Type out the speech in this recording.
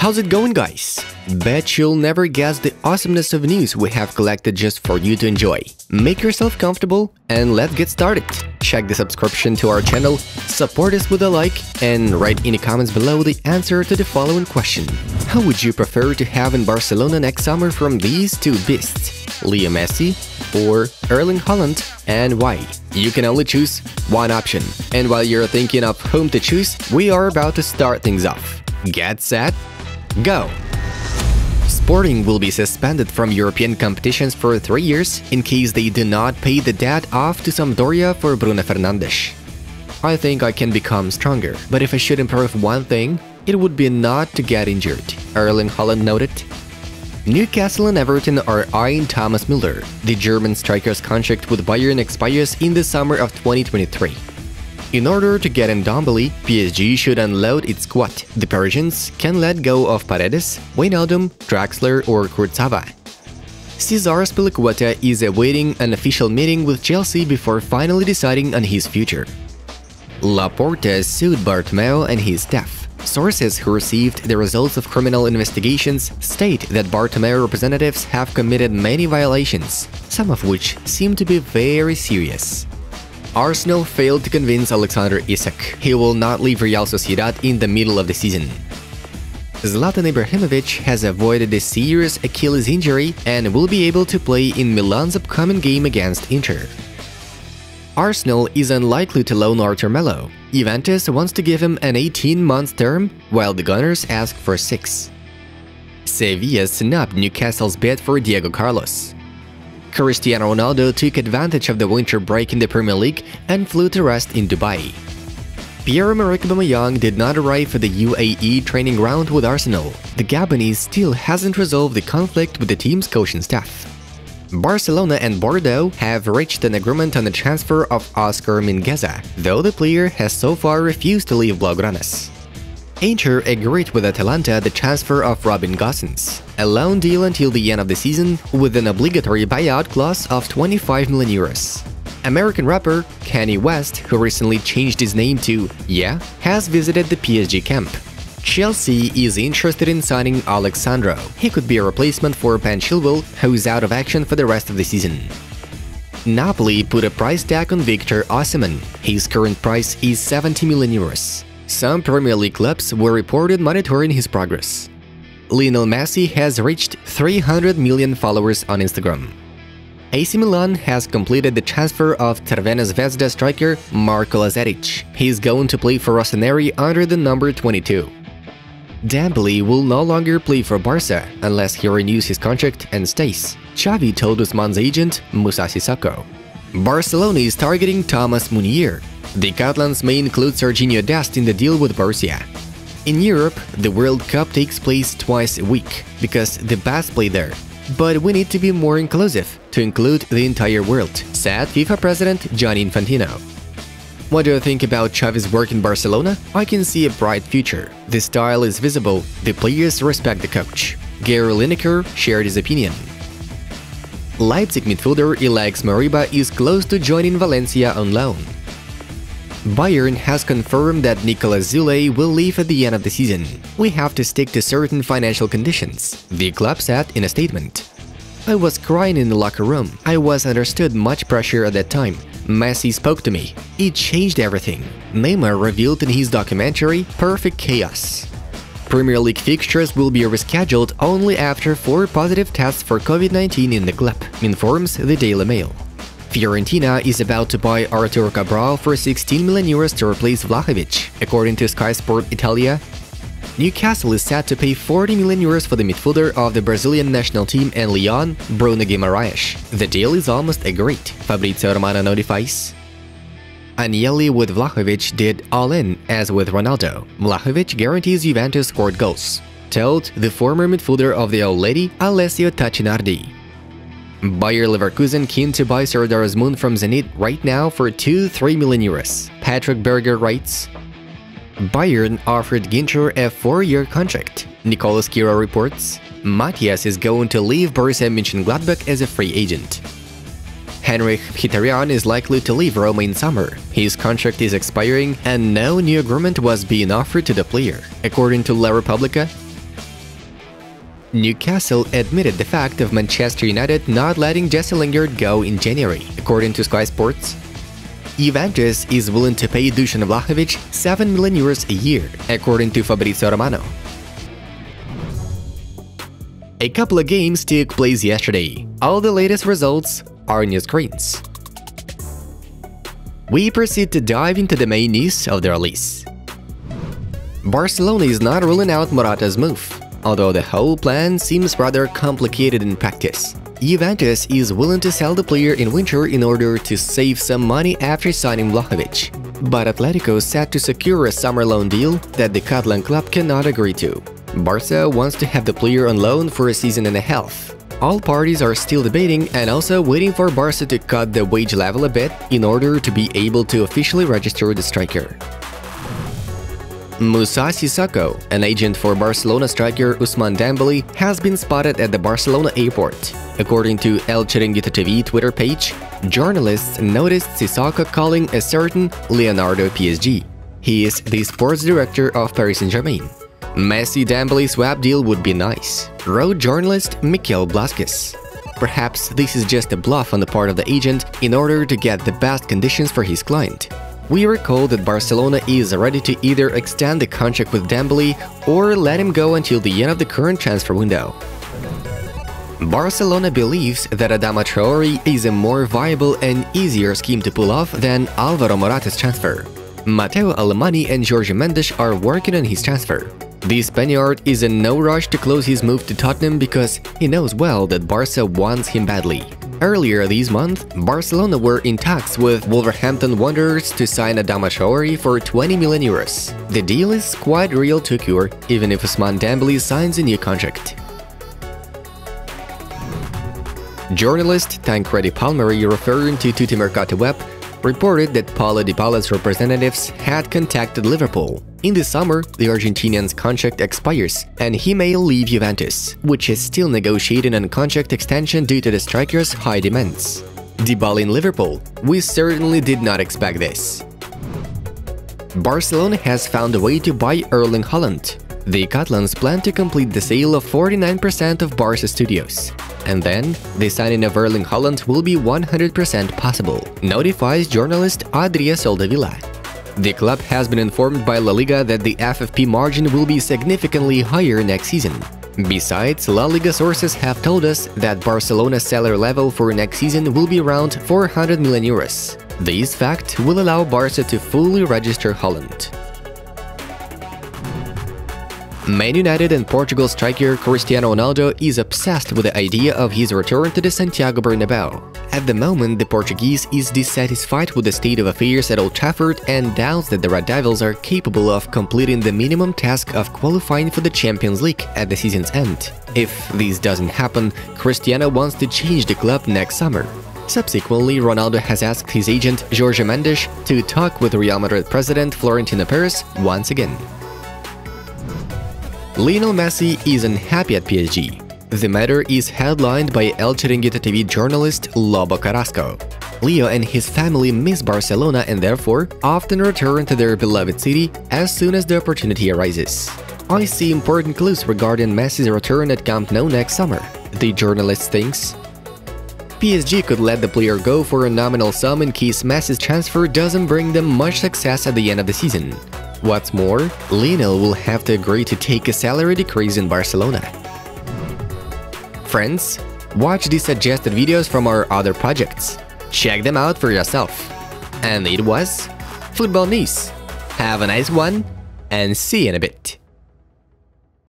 How's it going, guys? Bet you'll never guess the awesomeness of news we have collected just for you to enjoy. Make yourself comfortable and let's get started. Check the subscription to our channel, support us with a like, and write in the comments below the answer to the following question. How would you prefer to have in Barcelona next summer from these two beasts, Leo Messi or Erling Haaland, and why? You can only choose one option. And while you're thinking of whom to choose, we are about to start things off. Get set, go! Sporting will be suspended from European competitions for 3 years in case they do not pay the debt off to Sampdoria for Bruno Fernandes. I think I can become stronger, but if I should improve one thing, it would be not to get injured, Erling Haaland noted. Newcastle and Everton are eyeing Thomas Müller. The German striker's contract with Bayern expires in the summer of 2023. In order to get in Dembele, PSG should unload its squad. The Parisians can let go of Paredes, Wijnaldum, Draxler or Kurzawa. Cesar Azpilicueta is awaiting an official meeting with Chelsea before finally deciding on his future. Laporta sued Bartomeu and his staff. Sources who received the results of criminal investigations state that Bartomeu representatives have committed many violations, some of which seem to be very serious. Arsenal failed to convince Alexander Isak. He will not leave Real Sociedad in the middle of the season. Zlatan Ibrahimovic has avoided a serious Achilles injury and will be able to play in Milan's upcoming game against Inter. Arsenal is unlikely to loan Artur Melo. Juventus wants to give him an 18-month term, while the Gunners ask for 6. Sevilla snubbed Newcastle's bid for Diego Carlos. Cristiano Ronaldo took advantage of the winter break in the Premier League and flew to rest in Dubai. Pierre-Emerick Aubameyang did not arrive at the UAE training ground with Arsenal. The Gabonese still hasn't resolved the conflict with the team's coaching staff. Barcelona and Bordeaux have reached an agreement on the transfer of Oscar Mingueza, though the player has so far refused to leave Blaugranas. Inter agreed with Atalanta the transfer of Robin Gosens, a loan deal until the end of the season with an obligatory buyout clause of 25 million euros. American rapper Kanye West, who recently changed his name to Yeah, has visited the PSG camp. Chelsea is interested in signing Alex Sandro. He could be a replacement for Ben Chilwell, who is out of action for the rest of the season. Napoli put a price tag on Victor Osimhen. His current price is 70 million euros. Some Premier League clubs were reported monitoring his progress. Lionel Messi has reached 300 million followers on Instagram. AC Milan has completed the transfer of Crvena Zvezda striker Marko Lazaric. He is going to play for Rossoneri under the number 22. Dembele will no longer play for Barça unless he renews his contract and stays, Xavi told Ousmane's agent Moussa Sissoko. Barcelona is targeting Thomas Meunier. The Catalans may include Serginho Dest in the deal with Borussia. In Europe, the World Cup takes place twice a week because the best play there. But we need to be more inclusive to include the entire world, said FIFA President Gianni Infantino. What do you think about Xavi's work in Barcelona? I can see a bright future. The style is visible, the players respect the coach. Gary Lineker shared his opinion. Leipzig midfielder Alex Moriba is close to joining Valencia on loan. Bayern has confirmed that Nicolas Zule will leave at the end of the season. We have to stick to certain financial conditions, the club said in a statement. I was crying in the locker room. I was understood much pressure at that time. Messi spoke to me. It changed everything. Neymar revealed in his documentary Perfect Chaos. Premier League fixtures will be rescheduled only after 4 positive tests for COVID-19 in the club, informs the Daily Mail. Fiorentina is about to buy Arturo Cabral for 16 million euros to replace Vlahovic, according to Sky Sport Italia. Newcastle is set to pay 40 million euros for the midfielder of the Brazilian national team and Lyon, Bruno Guimaraes. The deal is almost agreed, Fabrizio Romano notifies. Agnelli with Vlahovic did all in, as with Ronaldo. Vlahovic guarantees Juventus scored goals, told the former midfielder of the Old Lady, Alessio Tacinardi. Bayer Leverkusen keen to buy Serdar Azmoun from Zenit right now for 3 million euros. Patrick Berger writes, Bayern offered Ginter a 4-year contract. Nicolas Kiro reports, Matthias is going to leave Borussia Mönchengladbach as a free agent. Henrik Mkhitaryan is likely to leave Roma in summer. His contract is expiring and no new agreement was being offered to the player, according to La Repubblica. Newcastle admitted the fact of Manchester United not letting Jesse Lingard go in January, according to Sky Sports. Juventus is willing to pay Dusan Vlahovic €7 million a year, according to Fabrizio Romano. A couple of games took place yesterday. All the latest results are on your screens. We proceed to dive into the main news of the release. Barcelona is not ruling out Morata's move, although the whole plan seems rather complicated in practice. Juventus is willing to sell the player in winter in order to save some money after signing Vlahovic, but Atletico is set to secure a summer loan deal that the Catalan club cannot agree to. Barça wants to have the player on loan for a season and a half. All parties are still debating and also waiting for Barça to cut the wage level a bit in order to be able to officially register the striker. Moussa Sissoko, an agent for Barcelona striker Ousmane Dembele, has been spotted at the Barcelona airport. According to El Chiringuito TV Twitter page, journalists noticed Sissoko calling a certain Leonardo PSG. He is the sports director of Paris Saint-Germain. Messi-Dembele swap deal would be nice, wrote journalist Mikel Blasquez. Perhaps this is just a bluff on the part of the agent in order to get the best conditions for his client. We recall that Barcelona is ready to either extend the contract with Dembele or let him go until the end of the current transfer window. Barcelona believes that Adama Traore is a more viable and easier scheme to pull off than Alvaro Morata's transfer. Mateu, Alemany and Jorge Mendes are working on his transfer. The Spaniard is in no rush to close his move to Tottenham because he knows well that Barca wants him badly. Earlier this month, Barcelona were in talks with Wolverhampton Wanderers to sign Adama Traore for €20 million. The deal is quite real to occur, even if Ousmane Dembele signs a new contract. Journalist Tancredi Palmieri, referring to Tuttimercato Web, reported that Paulo Dybala's representatives had contacted Liverpool. In the summer, the Argentinian's contract expires, and he may leave Juventus, which is still negotiating a contract extension due to the striker's high demands. Dybala in Liverpool? We certainly did not expect this. Barcelona has found a way to buy Erling Haaland. The Catalans plan to complete the sale of 49% of Barça Studios. And then, the signing of Erling Haaland will be 100% possible, notifies journalist Adria Soldevila. The club has been informed by La Liga that the FFP margin will be significantly higher next season. Besides, La Liga sources have told us that Barcelona's salary level for next season will be around €400 million. This fact will allow Barca to fully register Haaland. Man United and Portugal striker Cristiano Ronaldo is obsessed with the idea of his return to the Santiago Bernabéu. At the moment, the Portuguese is dissatisfied with the state of affairs at Old Trafford and doubts that the Red Devils are capable of completing the minimum task of qualifying for the Champions League at the season's end. If this doesn't happen, Cristiano wants to change the club next summer. Subsequently, Ronaldo has asked his agent Jorge Mendes to talk with Real Madrid president Florentino Perez once again. Lionel Messi is unhappy at PSG. The matter is headlined by El Chiringuito TV journalist Lobo Carrasco. Leo and his family miss Barcelona and therefore often return to their beloved city as soon as the opportunity arises. I see important clues regarding Messi's return at Camp Nou next summer, the journalist thinks. PSG could let the player go for a nominal sum in case Messi's transfer doesn't bring them much success at the end of the season. What's more, Lionel will have to agree to take a salary decrease in Barcelona. Friends, watch the suggested videos from our other projects. Check them out for yourself. And it was Football News. Have a nice one, and see you in a bit.